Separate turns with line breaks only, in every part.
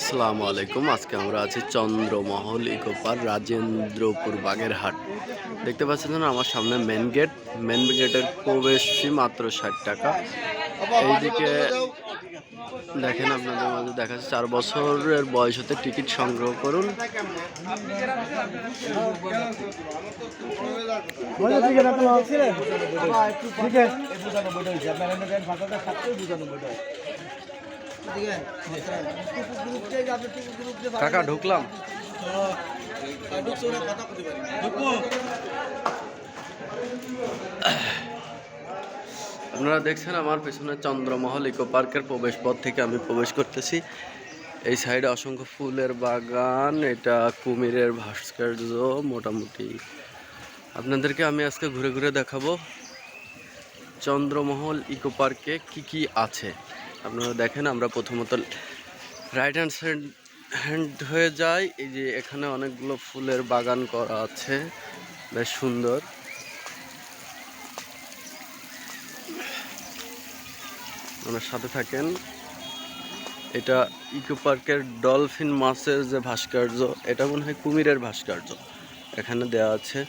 আসসালামু আলাইকুম। আজকে আমরা আছি চন্দ্রমহল ইকো পার্ক, রাজেন্দ্রপুর, বাগেরহাট। দেখতে পাচ্ছেন আমার সামনে মেন গেটের প্রবেশ ফি মাত্র 60 টাকা। এইদিকে দেখেন, আপনাদের মাঝে দেখাচ্ছে 4 বছরের বয়স হতে টিকিট সংগ্রহ করুন। কাকা ঢুকলাম। আপনারা দেখছেন আমার পেছনে চন্দ্রমহল ইকো পার্কের প্রবেশ পথ থেকে আমি প্রবেশ করতেছি। এই সাইডে অসংখ্য ফুলের বাগান, এটা কুমিরের ভাস্কর্য। মোটামুটি আপনাদেরকে আমি আজকে ঘুরে ঘুরে দেখাবো চন্দ্রমহল ইকো পার্কে কি কি আছে। আপনারা দেখেন, আমরা প্রথমত রাইট হ্যান্ড হয়ে যাই। এই যে এখানে অনেকগুলো ফুলের বাগান করা আছে, বেশ সুন্দর। আমার সাথে থাকেন। এটা ইকো পার্কের ডলফিন মাছের যে ভাস্কর্য, এটা মনে হয় কুমিরের ভাস্কর্য এখানে দেওয়া আছে।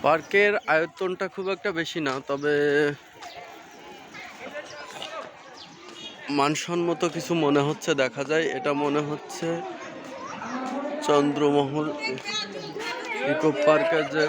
পার্কের আয়তনটা খুব একটা বেশি না, তবে মানসম্মত কিছু মনে হচ্ছে। দেখা যায় এটা মনে হচ্ছে চন্দ্রমহল ইকো পার্কের যে